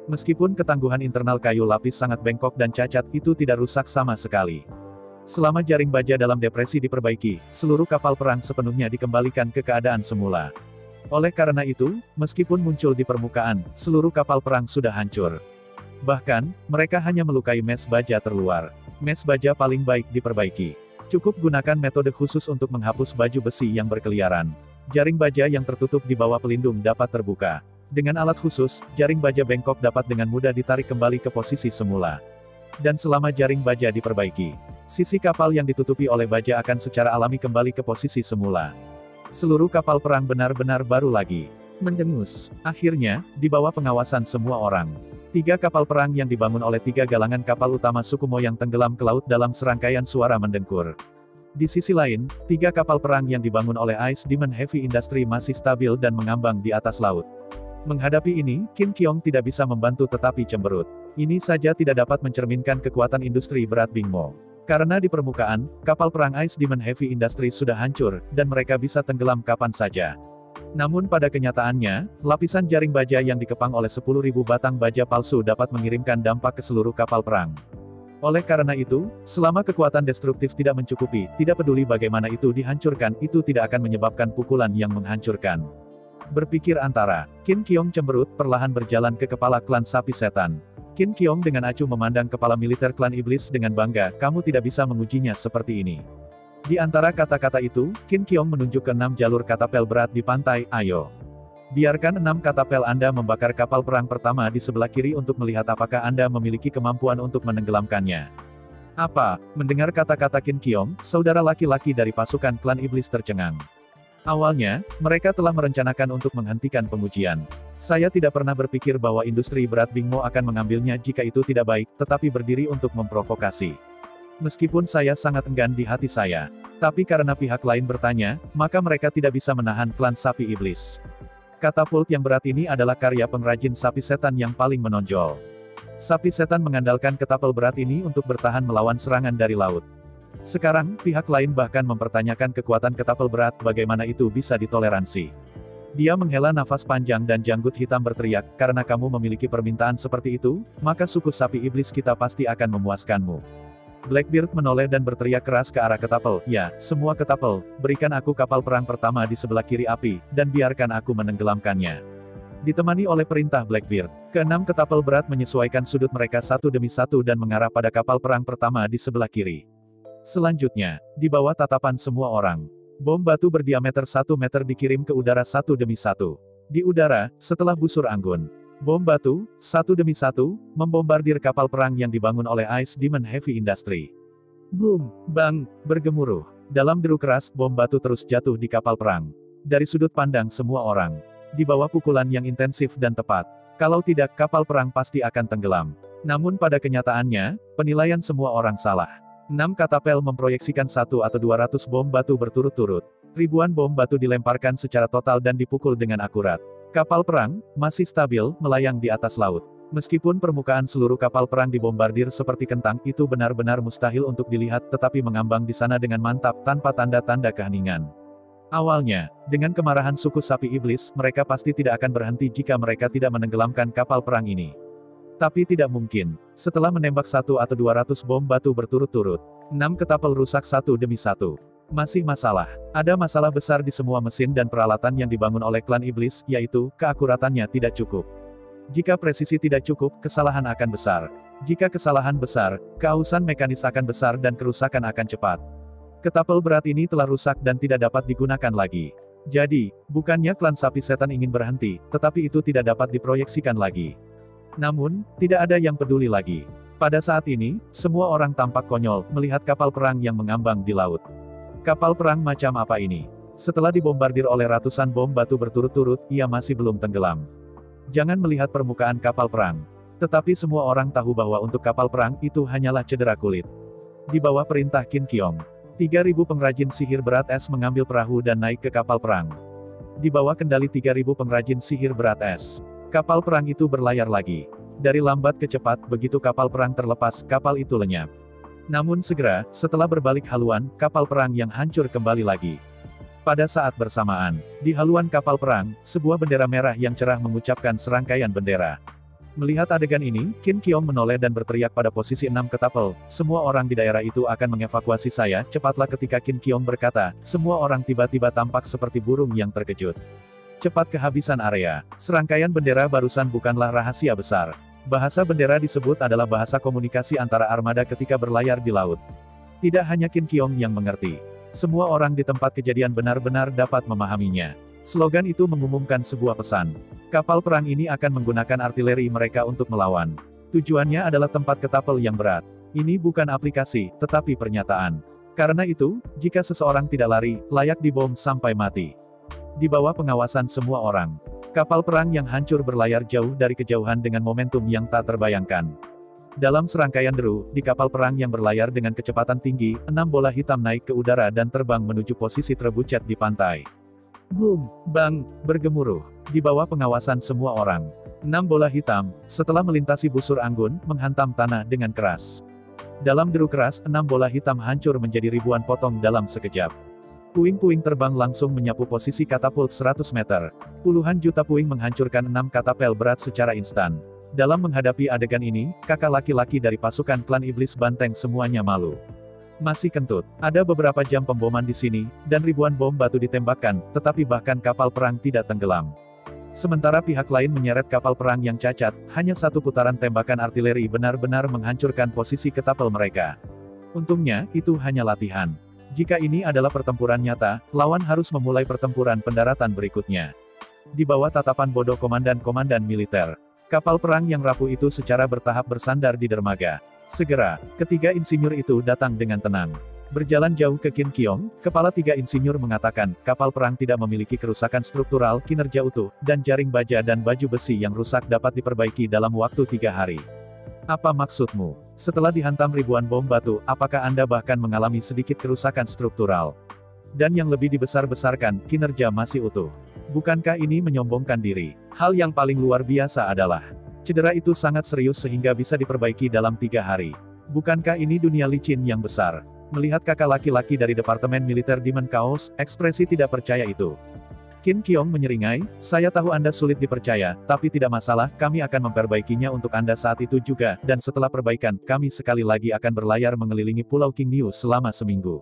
[SPEAKER 2] Meskipun ketangguhan internal kayu lapis sangat bengkok dan cacat, itu tidak rusak sama sekali. Selama jaring baja dalam depresi diperbaiki, seluruh kapal perang sepenuhnya dikembalikan ke keadaan semula. Oleh karena itu, meskipun muncul di permukaan, seluruh kapal perang sudah hancur. Bahkan, mereka hanya melukai mes baja terluar. Mes baja paling baik diperbaiki. Cukup gunakan metode khusus untuk menghapus baju besi yang berkeliaran. Jaring baja yang tertutup di bawah pelindung dapat terbuka. Dengan alat khusus, jaring baja bengkok dapat dengan mudah ditarik kembali ke posisi semula. Dan selama jaring baja diperbaiki, sisi kapal yang ditutupi oleh baja akan secara alami kembali ke posisi semula. Seluruh kapal perang benar-benar baru lagi. Mendengus. Akhirnya, di bawah pengawasan semua orang. 3 kapal perang yang dibangun oleh 3 galangan kapal utama suku Mo yang tenggelam ke laut dalam serangkaian suara mendengkur. Di sisi lain, 3 kapal perang yang dibangun oleh Ice Diamond Heavy Industry masih stabil dan mengambang di atas laut. Menghadapi ini, Kim Kyong tidak bisa membantu tetapi cemberut. Ini saja tidak dapat mencerminkan kekuatan industri berat Bingmo. Karena di permukaan, kapal perang Ice Diamond Heavy Industry sudah hancur, dan mereka bisa tenggelam kapan saja. Namun pada kenyataannya, lapisan jaring baja yang dikepang oleh 10.000 batang baja palsu dapat mengirimkan dampak ke seluruh kapal perang. Oleh karena itu, selama kekuatan destruktif tidak mencukupi, tidak peduli bagaimana itu dihancurkan, itu tidak akan menyebabkan pukulan yang menghancurkan. Berpikir antara, Kim Kyong cemberut perlahan berjalan ke kepala klan sapi setan. Kim Kyong dengan acuh memandang kepala militer klan iblis dengan bangga, kamu tidak bisa mengujinya seperti ini. Di antara kata-kata itu, Kim Kyong menunjuk ke 6 jalur katapel berat di pantai, ayo. Biarkan 6 katapel Anda membakar kapal perang pertama di sebelah kiri untuk melihat apakah Anda memiliki kemampuan untuk menenggelamkannya. Apa? Mendengar kata-kata Kim Kyong, saudara laki-laki dari pasukan klan iblis tercengang. Awalnya, mereka telah merencanakan untuk menghentikan pengujian. Saya tidak pernah berpikir bahwa industri berat Bingmo akan mengambilnya jika itu tidak baik, tetapi berdiri untuk memprovokasi. Meskipun saya sangat enggan di hati saya. Tapi karena pihak lain bertanya, maka mereka tidak bisa menahan klan sapi iblis. Katapult yang berat ini adalah karya pengrajin sapi setan yang paling menonjol. Sapi setan mengandalkan katapel berat ini untuk bertahan melawan serangan dari laut. Sekarang, pihak lain bahkan mempertanyakan kekuatan katapel berat, bagaimana itu bisa ditoleransi. Dia menghela nafas panjang dan janggut hitam berteriak, karena kamu memiliki permintaan seperti itu, maka suku sapi iblis kita pasti akan memuaskanmu. Blackbeard menoleh dan berteriak keras ke arah katapel, ya, semua katapel, berikan aku kapal perang pertama di sebelah kiri api, dan biarkan aku menenggelamkannya. Ditemani oleh perintah Blackbeard, ke-6 katapel berat menyesuaikan sudut mereka satu demi satu dan mengarah pada kapal perang pertama di sebelah kiri. Selanjutnya, di bawah tatapan semua orang, bom batu berdiameter 1 meter dikirim ke udara satu demi satu. Di udara, setelah busur anggun, bom batu, satu demi satu, membombardir kapal perang yang dibangun oleh Ice Diamond Heavy Industry. Boom, bang, bergemuruh. Dalam deru keras, bom batu terus jatuh di kapal perang. Dari sudut pandang semua orang, di bawah pukulan yang intensif dan tepat. Kalau tidak, kapal perang pasti akan tenggelam. Namun pada kenyataannya, penilaian semua orang salah. 6 katapel memproyeksikan 1 atau 200 bom batu berturut-turut. Ribuan bom batu dilemparkan secara total dan dipukul dengan akurat. Kapal perang, masih stabil, melayang di atas laut. Meskipun permukaan seluruh kapal perang dibombardir seperti kentang, itu benar-benar mustahil untuk dilihat, tetapi mengambang di sana dengan mantap, tanpa tanda-tanda keheningan. Awalnya, dengan kemarahan suku sapi iblis, mereka pasti tidak akan berhenti jika mereka tidak menenggelamkan kapal perang ini. Tapi tidak mungkin. Setelah menembak 1 atau 200 bom batu berturut-turut, 6 katapel rusak satu demi satu. Masih masalah. Ada masalah besar di semua mesin dan peralatan yang dibangun oleh klan iblis, yaitu, keakuratannya tidak cukup. Jika presisi tidak cukup, kesalahan akan besar. Jika kesalahan besar, keausan mekanis akan besar dan kerusakan akan cepat. Ketapel berat ini telah rusak dan tidak dapat digunakan lagi. Jadi, bukannya klan sapi setan ingin berhenti, tetapi itu tidak dapat diproyeksikan lagi. Namun, tidak ada yang peduli lagi. Pada saat ini, semua orang tampak konyol melihat kapal perang yang mengambang di laut. Kapal perang macam apa ini? Setelah dibombardir oleh ratusan bom batu berturut-turut, ia masih belum tenggelam. Jangan melihat permukaan kapal perang. Tetapi semua orang tahu bahwa untuk kapal perang itu hanyalah cedera kulit. Di bawah perintah Qin Qiong, 3.000 pengrajin sihir berat es mengambil perahu dan naik ke kapal perang. Di bawah kendali 3.000 pengrajin sihir berat es, kapal perang itu berlayar lagi. Dari lambat ke cepat, begitu kapal perang terlepas, kapal itu lenyap. Namun segera, setelah berbalik haluan, kapal perang yang hancur kembali lagi. Pada saat bersamaan, di haluan kapal perang, sebuah bendera merah yang cerah mengucapkan serangkaian bendera. Melihat adegan ini, Qin Qiong menoleh dan berteriak pada posisi 6 ketapel, semua orang di daerah itu akan mengevakuasi saya, cepatlah. Ketika Qin Qiong berkata, semua orang tiba-tiba tampak seperti burung yang terkejut. Cepat kehabisan area. Serangkaian bendera barusan bukanlah rahasia besar. Bahasa bendera disebut adalah bahasa komunikasi antara armada ketika berlayar di laut. Tidak hanya Qin Qiong yang mengerti. Semua orang di tempat kejadian benar-benar dapat memahaminya. Slogan itu mengumumkan sebuah pesan. Kapal perang ini akan menggunakan artileri mereka untuk melawan. Tujuannya adalah tempat ketapel yang berat. Ini bukan aplikasi, tetapi pernyataan. Karena itu, jika seseorang tidak lari, layak dibom sampai mati. Di bawah pengawasan semua orang, kapal perang yang hancur berlayar jauh dari kejauhan dengan momentum yang tak terbayangkan. Dalam serangkaian deru, di kapal perang yang berlayar dengan kecepatan tinggi, 6 bola hitam naik ke udara dan terbang menuju posisi terbucet di pantai. Boom, bang, bergemuruh. Di bawah pengawasan semua orang, 6 bola hitam, setelah melintasi busur anggun, menghantam tanah dengan keras. Dalam deru keras, 6 bola hitam hancur menjadi ribuan potong dalam sekejap. Puing-puing terbang langsung menyapu posisi katapult 100 meter. Puluhan juta puing menghancurkan 6 katapel berat secara instan. Dalam menghadapi adegan ini, kakak laki-laki dari pasukan klan iblis banteng semuanya malu. Masih kentut. Ada beberapa jam pemboman di sini, dan ribuan bom batu ditembakkan, tetapi bahkan kapal perang tidak tenggelam. Sementara pihak lain menyeret kapal perang yang cacat, hanya satu putaran tembakan artileri benar-benar menghancurkan posisi ketapel mereka. Untungnya, itu hanya latihan. Jika ini adalah pertempuran nyata, lawan harus memulai pertempuran pendaratan berikutnya. Di bawah tatapan bodoh komandan-komandan militer, kapal perang yang rapuh itu secara bertahap bersandar di dermaga. Segera, ketiga insinyur itu datang dengan tenang. Berjalan jauh ke Qin Qiong, kepala 3 insinyur mengatakan, kapal perang tidak memiliki kerusakan struktural, kinerja utuh, dan jaring baja dan baju besi yang rusak dapat diperbaiki dalam waktu 3 hari. Apa maksudmu? Setelah dihantam ribuan bom batu, apakah Anda bahkan mengalami sedikit kerusakan struktural? Dan yang lebih dibesar-besarkan, kinerja masih utuh. Bukankah ini menyombongkan diri? Hal yang paling luar biasa adalah, cedera itu sangat serius sehingga bisa diperbaiki dalam 3 hari. Bukankah ini dunia licin yang besar? Melihat kakak laki-laki dari Departemen Militer Demon Chaos, ekspresi tidak percaya itu. Qin Qiong menyeringai, saya tahu Anda sulit dipercaya, tapi tidak masalah, kami akan memperbaikinya untuk Anda saat itu juga, dan setelah perbaikan, kami sekali lagi akan berlayar mengelilingi Pulau Qingniu selama seminggu.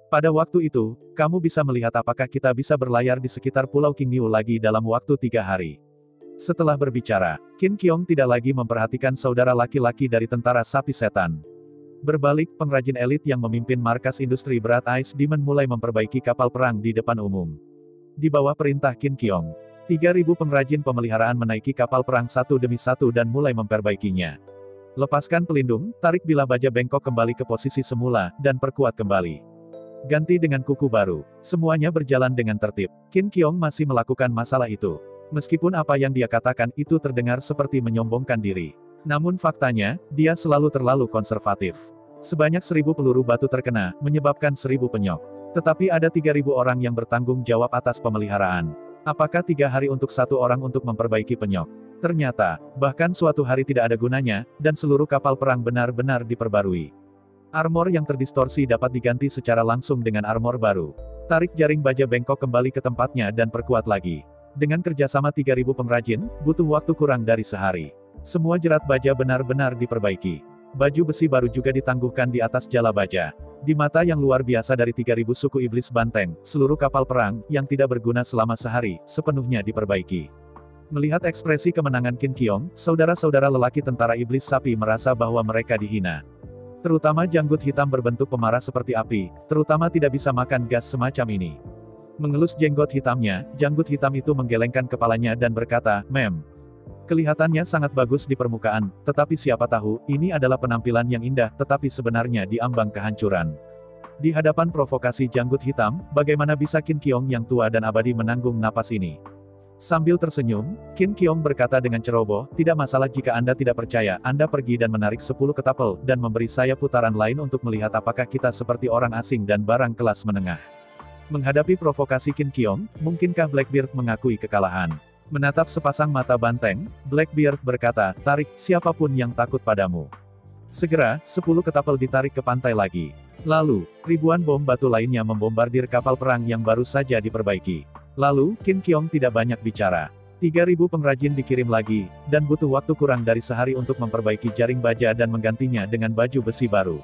[SPEAKER 2] Pada waktu itu, kamu bisa melihat apakah kita bisa berlayar di sekitar Pulau Qingniu lagi dalam waktu 3 hari. Setelah berbicara, Qin Qiong tidak lagi memperhatikan saudara laki-laki dari tentara sapi setan. Berbalik, pengrajin elit yang memimpin markas industri berat Ice Demon mulai memperbaiki kapal perang di depan umum. Di bawah perintah Qin Qiong, 3.000 pengrajin pemeliharaan menaiki kapal perang satu demi satu dan mulai memperbaikinya. Lepaskan pelindung, tarik bilah baja bengkok kembali ke posisi semula, dan perkuat kembali. Ganti dengan kuku baru. Semuanya berjalan dengan tertib. Qin Qiong masih melakukan masalah itu. Meskipun apa yang dia katakan itu terdengar seperti menyombongkan diri. Namun faktanya, dia selalu terlalu konservatif. Sebanyak 1.000 peluru batu terkena, menyebabkan 1.000 penyok. Tetapi ada 3.000 orang yang bertanggung jawab atas pemeliharaan. Apakah 3 hari untuk satu orang untuk memperbaiki penyok? Ternyata, bahkan suatu hari tidak ada gunanya, dan seluruh kapal perang benar-benar diperbarui. Armor yang terdistorsi dapat diganti secara langsung dengan armor baru. Tarik jaring baja bengkok kembali ke tempatnya dan perkuat lagi. Dengan kerjasama 3.000 pengrajin, butuh waktu kurang dari sehari. Semua jerat baja benar-benar diperbaiki. Baju besi baru juga ditangguhkan di atas jala baja. Di mata yang luar biasa dari 3.000 suku iblis banteng, seluruh kapal perang, yang tidak berguna selama sehari, sepenuhnya diperbaiki. Melihat ekspresi kemenangan Qin Qiong, saudara-saudara lelaki tentara iblis sapi merasa bahwa mereka dihina. Terutama janggut hitam berbentuk pemarah seperti api, terutama tidak bisa makan gas semacam ini. Mengelus jenggot hitamnya, janggut hitam itu menggelengkan kepalanya dan berkata, "Mem. Kelihatannya sangat bagus di permukaan, tetapi siapa tahu, ini adalah penampilan yang indah, tetapi sebenarnya di ambang kehancuran." Di hadapan provokasi janggut hitam, bagaimana bisa Qin Qiong yang tua dan abadi menanggung napas ini? Sambil tersenyum, Qin Qiong berkata dengan ceroboh, "Tidak masalah jika Anda tidak percaya, Anda pergi dan menarik 10 ketapel, dan memberi saya putaran lain untuk melihat apakah kita seperti orang asing dan barang kelas menengah." Menghadapi provokasi Qin Qiong, mungkinkah Blackbeard mengakui kekalahan? Menatap sepasang mata banteng, Blackbeard berkata, "Tarik, siapapun yang takut padamu." Segera, 10 ketapel ditarik ke pantai lagi. Lalu, ribuan bom batu lainnya membombardir kapal perang yang baru saja diperbaiki. Lalu, Qin Qiong tidak banyak bicara. 3.000 pengrajin dikirim lagi, dan butuh waktu kurang dari sehari untuk memperbaiki jaring baja dan menggantinya dengan baju besi baru.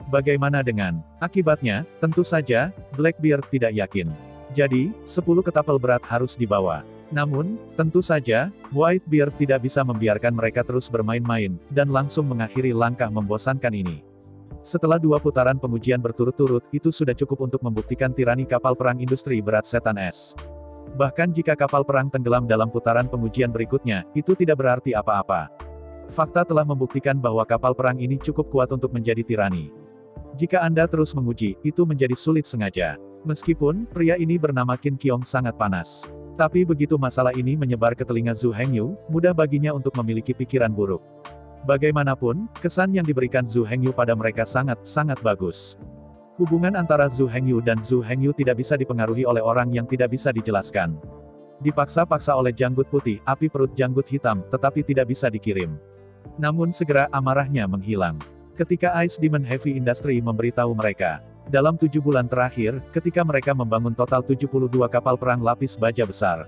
[SPEAKER 2] Bagaimana dengan akibatnya? Tentu saja, Blackbeard tidak yakin. Jadi, 10 ketapel berat harus dibawa. Namun, tentu saja, Whitebeard tidak bisa membiarkan mereka terus bermain-main, dan langsung mengakhiri langkah membosankan ini. Setelah 2 putaran pengujian berturut-turut, itu sudah cukup untuk membuktikan tirani kapal perang industri berat setan es. Bahkan jika kapal perang tenggelam dalam putaran pengujian berikutnya, itu tidak berarti apa-apa. Fakta telah membuktikan bahwa kapal perang ini cukup kuat untuk menjadi tirani. Jika Anda terus menguji, itu menjadi sulit sengaja. Meskipun, pria ini bernama Qin Qiong sangat panas. Tapi begitu masalah ini menyebar ke telinga Zhu Hengyu, mudah baginya untuk memiliki pikiran buruk. Bagaimanapun, kesan yang diberikan Zhu Hengyu pada mereka sangat-sangat bagus. Hubungan antara Zhu Hengyu dan Zhu Hengyu tidak bisa dipengaruhi oleh orang yang tidak bisa dijelaskan. Dipaksa-paksa oleh janggut putih, api perut janggut hitam, tetapi tidak bisa dikirim. Namun segera amarahnya menghilang. Ketika Ice Demon Heavy Industry memberitahu mereka, dalam 7 bulan terakhir, ketika mereka membangun total 72 kapal perang lapis baja besar.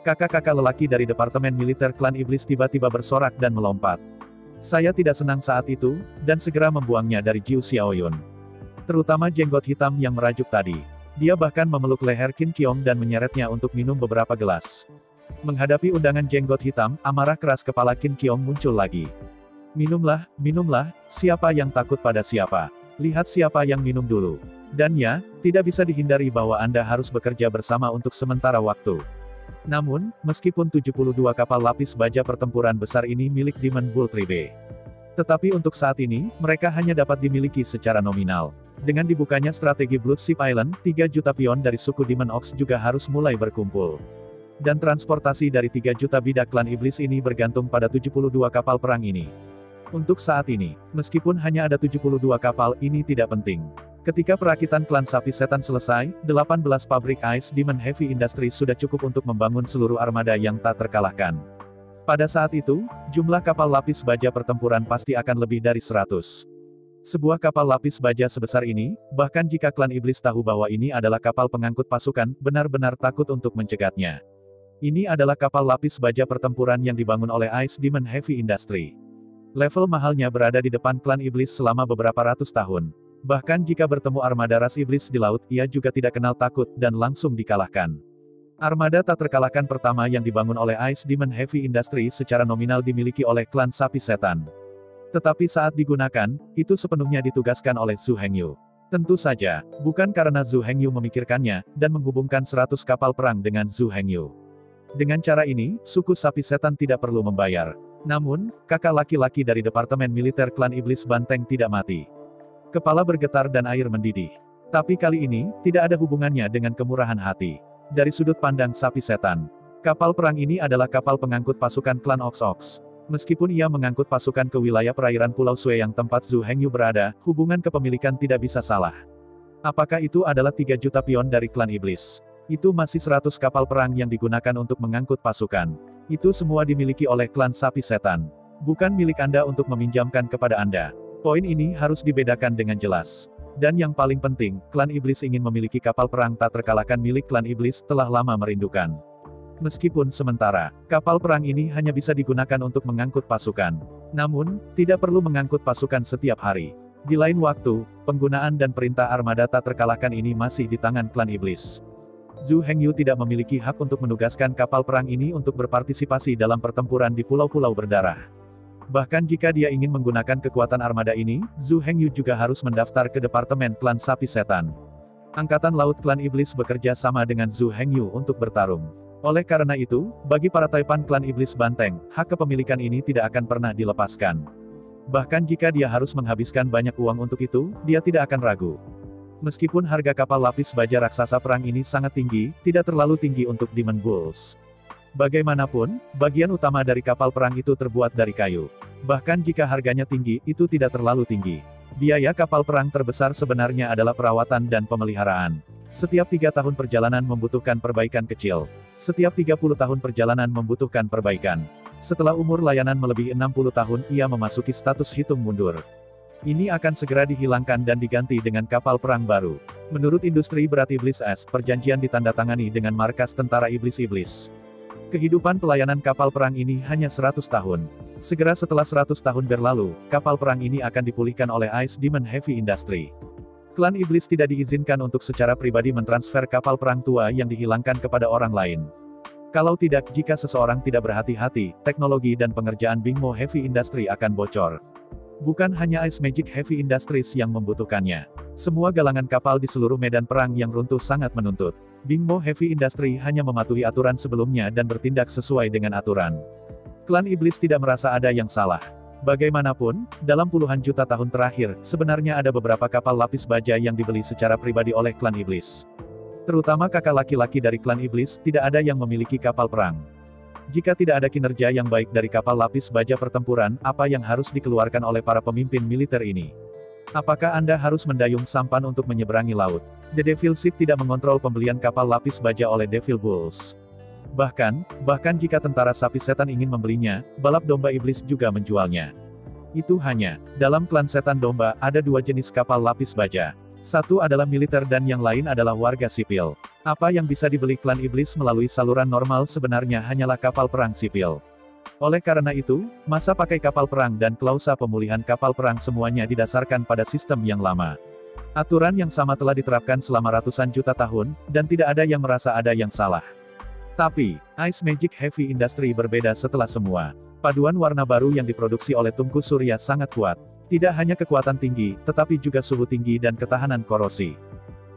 [SPEAKER 2] Kakak-kakak lelaki dari Departemen Militer Klan Iblis tiba-tiba bersorak dan melompat. Saya tidak senang saat itu, dan segera membuangnya dari Jiu Xiaoyun. Terutama jenggot hitam yang merajuk tadi. Dia bahkan memeluk leher Qin Qiong dan menyeretnya untuk minum beberapa gelas. Menghadapi undangan jenggot hitam, amarah keras kepala Qin Qiong muncul lagi. "Minumlah, minumlah, siapa yang takut pada siapa? Lihat siapa yang minum dulu." Dan ya, tidak bisa dihindari bahwa Anda harus bekerja bersama untuk sementara waktu. Namun, meskipun 72 kapal lapis baja pertempuran besar ini milik Demon Bull Tribe. Tetapi untuk saat ini, mereka hanya dapat dimiliki secara nominal. Dengan dibukanya strategi Blood Ship Island, 3 juta pion dari suku Demon Ox juga harus mulai berkumpul. Dan transportasi dari 3 juta bidak klan iblis ini bergantung pada 72 kapal perang ini. Untuk saat ini, meskipun hanya ada 72 kapal, ini tidak penting. Ketika perakitan klan sapi setan selesai, 18 pabrik Ice Demon Heavy Industry sudah cukup untuk membangun seluruh armada yang tak terkalahkan. Pada saat itu, jumlah kapal lapis baja pertempuran pasti akan lebih dari 100. Sebuah kapal lapis baja sebesar ini, bahkan jika klan iblis tahu bahwa ini adalah kapal pengangkut pasukan, benar-benar takut untuk mencegatnya. Ini adalah kapal lapis baja pertempuran yang dibangun oleh Ice Demon Heavy Industry. Level mahalnya berada di depan klan iblis selama beberapa ratus tahun. Bahkan jika bertemu armada ras iblis di laut, ia juga tidak kenal takut, dan langsung dikalahkan. Armada tak terkalahkan pertama yang dibangun oleh Ice Demon Heavy Industry secara nominal dimiliki oleh klan sapi setan. Tetapi saat digunakan, itu sepenuhnya ditugaskan oleh Zhu Hengyu. Tentu saja, bukan karena Zhu Hengyu memikirkannya, dan menghubungkan 100 kapal perang dengan Zhu Hengyu. Dengan cara ini, suku sapi setan tidak perlu membayar. Namun, kakak laki-laki dari Departemen Militer Klan Iblis Banteng tidak mati. Kepala bergetar dan air mendidih. Tapi kali ini, tidak ada hubungannya dengan kemurahan hati. Dari sudut pandang sapi setan, kapal perang ini adalah kapal pengangkut pasukan klan Ox-Ox. Meskipun ia mengangkut pasukan ke wilayah perairan Pulau Sue yang tempat Zhu Hengyu berada, hubungan kepemilikan tidak bisa salah. Apakah itu adalah 3 juta pion dari klan iblis? Itu masih 100 kapal perang yang digunakan untuk mengangkut pasukan. Itu semua dimiliki oleh klan sapi setan. Bukan milik Anda untuk meminjamkan kepada Anda. Poin ini harus dibedakan dengan jelas. Dan yang paling penting, klan iblis ingin memiliki kapal perang tak terkalahkan milik klan iblis telah lama merindukan. Meskipun sementara, kapal perang ini hanya bisa digunakan untuk mengangkut pasukan. Namun, tidak perlu mengangkut pasukan setiap hari. Di lain waktu, penggunaan dan perintah armada tak terkalahkan ini masih di tangan klan iblis. Zhu Hengyu tidak memiliki hak untuk menugaskan kapal perang ini untuk berpartisipasi dalam pertempuran di pulau-pulau berdarah. Bahkan jika dia ingin menggunakan kekuatan armada ini, Zhu Hengyu juga harus mendaftar ke Departemen Klan Sapi Setan. Angkatan Laut Klan Iblis bekerja sama dengan Zhu Hengyu untuk bertarung. Oleh karena itu, bagi para taipan Klan Iblis Banteng, hak kepemilikan ini tidak akan pernah dilepaskan. Bahkan jika dia harus menghabiskan banyak uang untuk itu, dia tidak akan ragu. Meskipun harga kapal lapis baja raksasa perang ini sangat tinggi, tidak terlalu tinggi untuk Demon Bulls. Bagaimanapun, bagian utama dari kapal perang itu terbuat dari kayu. Bahkan jika harganya tinggi, itu tidak terlalu tinggi. Biaya kapal perang terbesar sebenarnya adalah perawatan dan pemeliharaan. Setiap 3 tahun perjalanan membutuhkan perbaikan kecil. Setiap 30 tahun perjalanan membutuhkan perbaikan. Setelah umur layanan melebihi 60 tahun, ia memasuki status hitung mundur. Ini akan segera dihilangkan dan diganti dengan kapal perang baru. Menurut industri berat Iblis S, perjanjian ditandatangani dengan markas tentara iblis-iblis. Kehidupan pelayanan kapal perang ini hanya 100 tahun. Segera setelah 100 tahun berlalu, kapal perang ini akan dipulihkan oleh Ice Demon Heavy Industry. Klan Iblis tidak diizinkan untuk secara pribadi mentransfer kapal perang tua yang dihilangkan kepada orang lain. Kalau tidak, jika seseorang tidak berhati-hati, teknologi dan pengerjaan Bingmo Heavy Industry akan bocor. Bukan hanya Ice Magic Heavy Industries yang membutuhkannya. Semua galangan kapal di seluruh medan perang yang runtuh sangat menuntut. Bingmo Heavy Industry hanya mematuhi aturan sebelumnya dan bertindak sesuai dengan aturan. Klan Iblis tidak merasa ada yang salah. Bagaimanapun, dalam puluhan juta tahun terakhir, sebenarnya ada beberapa kapal lapis baja yang dibeli secara pribadi oleh Klan Iblis. Terutama kakak laki-laki dari Klan Iblis, tidak ada yang memiliki kapal perang. Jika tidak ada kinerja yang baik dari kapal lapis baja pertempuran, apa yang harus dikeluarkan oleh para pemimpin militer ini? Apakah Anda harus mendayung sampan untuk menyeberangi laut? The Devil Ship tidak mengontrol pembelian kapal lapis baja oleh Devil Bulls. Bahkan jika tentara sapi setan ingin membelinya, balap domba iblis juga menjualnya. Itu hanya, dalam klan setan domba, ada 2 jenis kapal lapis baja. Satu adalah militer dan yang lain adalah warga sipil. Apa yang bisa dibeli klan iblis melalui saluran normal sebenarnya hanyalah kapal perang sipil. Oleh karena itu, masa pakai kapal perang dan klausa pemulihan kapal perang semuanya didasarkan pada sistem yang lama. Aturan yang sama telah diterapkan selama ratusan juta tahun, dan tidak ada yang merasa ada yang salah. Tapi, Ice Magic Heavy Industry berbeda setelah semua. Paduan warna baru yang diproduksi oleh tungku surya sangat kuat. Tidak hanya kekuatan tinggi, tetapi juga suhu tinggi dan ketahanan korosi.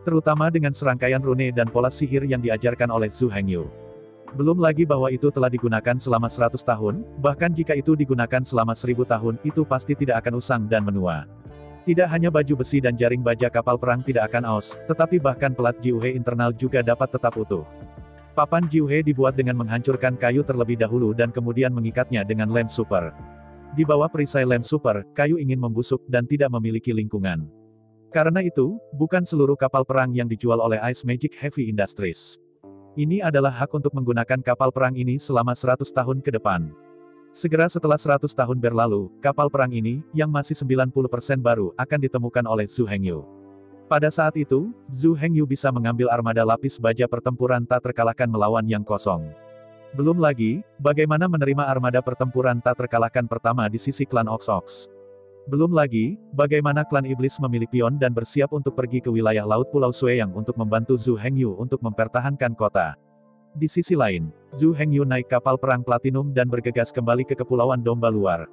[SPEAKER 2] Terutama dengan serangkaian rune dan pola sihir yang diajarkan oleh Zhu Hengyu. Belum lagi bahwa itu telah digunakan selama 100 tahun, bahkan jika itu digunakan selama 1000 tahun, itu pasti tidak akan usang dan menua. Tidak hanya baju besi dan jaring baja kapal perang tidak akan aus, tetapi bahkan pelat jiuhe internal juga dapat tetap utuh. Papan jiuhe dibuat dengan menghancurkan kayu terlebih dahulu dan kemudian mengikatnya dengan lem super. Di bawah perisai lem super, kayu ingin membusuk dan tidak memiliki lingkungan. Karena itu, bukan seluruh kapal perang yang dijual oleh Ice Magic Heavy Industries. Ini adalah hak untuk menggunakan kapal perang ini selama 100 tahun ke depan. Segera setelah 100 tahun berlalu, kapal perang ini, yang masih 90% baru, akan ditemukan oleh Zhu Hengyu. Pada saat itu, Zhu Hengyu bisa mengambil armada lapis baja pertempuran tak terkalahkan melawan yang kosong. Belum lagi, bagaimana menerima armada pertempuran tak terkalahkan pertama di sisi klan Ox-Ox. Belum lagi, bagaimana klan iblis memilih pion dan bersiap untuk pergi ke wilayah laut Pulau Sueyang untuk membantu Zhu Hengyu untuk mempertahankan kota. Di sisi lain, Zhu Hengyu naik kapal perang platinum dan bergegas kembali ke Kepulauan Domba Luar.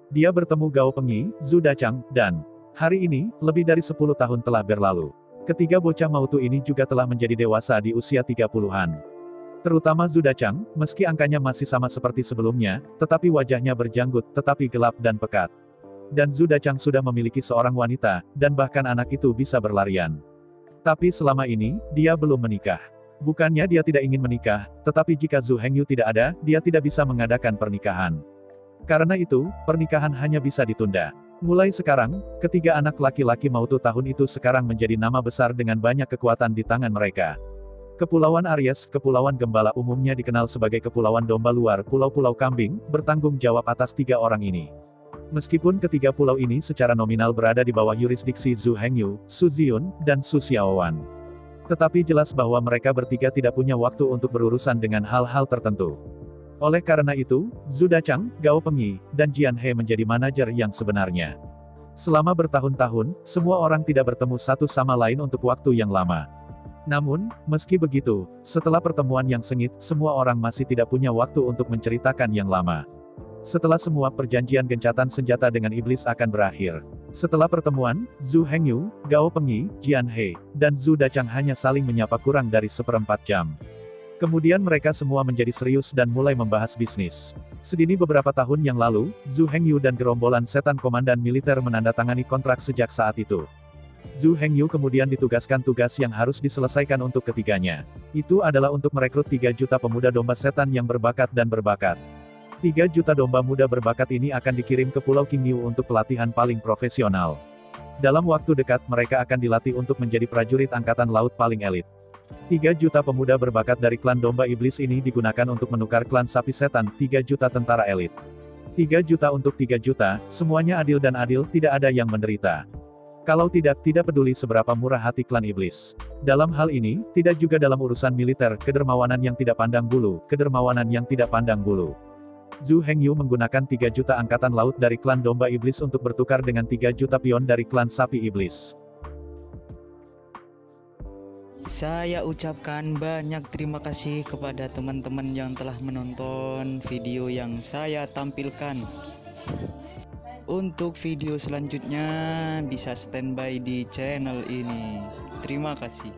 [SPEAKER 2] Dia bertemu Gao Pengyi, Zhu Dachang, dan hari ini, lebih dari 10 tahun telah berlalu. Ketiga bocah mautu ini juga telah menjadi dewasa di usia 30-an. Terutama Zhu Dachang, meski angkanya masih sama seperti sebelumnya, tetapi wajahnya berjanggut, tetapi gelap dan pekat. Dan Zhu Dachang sudah memiliki seorang wanita, dan bahkan anak itu bisa berlarian. Tapi selama ini, dia belum menikah. Bukannya dia tidak ingin menikah, tetapi jika Zhu Hengyu tidak ada, dia tidak bisa mengadakan pernikahan. Karena itu, pernikahan hanya bisa ditunda. Mulai sekarang, ketiga anak laki-laki mautu tahun itu sekarang menjadi nama besar dengan banyak kekuatan di tangan mereka. Kepulauan Aries, Kepulauan Gembala umumnya dikenal sebagai Kepulauan Domba Luar, Pulau-Pulau Kambing, bertanggung jawab atas 3 orang ini. Meskipun ketiga pulau ini secara nominal berada di bawah yurisdiksi Zhu Hengyu, Su Ziyun, dan Su Xiaowan. Tetapi jelas bahwa mereka bertiga tidak punya waktu untuk berurusan dengan hal-hal tertentu. Oleh karena itu, Zhu Dachang, Gao Pengyi, dan Jian He menjadi manajer yang sebenarnya. Selama bertahun-tahun, semua orang tidak bertemu satu sama lain untuk waktu yang lama. Namun, meski begitu, setelah pertemuan yang sengit, semua orang masih tidak punya waktu untuk menceritakan yang lama. Setelah semua perjanjian gencatan senjata dengan iblis akan berakhir. Setelah pertemuan, Zhu Hengyu, Gao Pengyi, Jian He, dan Zhu Dachang hanya saling menyapa kurang dari seperempat jam. Kemudian mereka semua menjadi serius dan mulai membahas bisnis. Sedini beberapa tahun yang lalu, Zhu Hengyu dan gerombolan setan komandan militer menandatangani kontrak sejak saat itu. Zhu Hengyu kemudian ditugaskan tugas yang harus diselesaikan untuk ketiganya. Itu adalah untuk merekrut 3 juta pemuda domba setan yang berbakat dan berbakat. 3 juta domba muda berbakat ini akan dikirim ke Pulau Qingniu untuk pelatihan paling profesional. Dalam waktu dekat mereka akan dilatih untuk menjadi prajurit angkatan laut paling elit. 3 juta pemuda berbakat dari klan domba iblis ini digunakan untuk menukar klan sapi setan, 3 juta tentara elit. 3 juta untuk 3 juta, semuanya adil dan adil, tidak ada yang menderita. Kalau tidak peduli seberapa murah hati klan iblis. Dalam hal ini, tidak juga dalam urusan militer, kedermawanan yang tidak pandang bulu, kedermawanan yang tidak pandang bulu. Zhu Hengyu menggunakan 3 juta angkatan laut dari klan domba iblis untuk bertukar dengan 3 juta pion dari klan sapi iblis.
[SPEAKER 1] Saya ucapkan banyak terima kasih kepada teman-teman yang telah menonton video yang saya tampilkan. Untuk video selanjutnya bisa standby di channel ini. Terima kasih.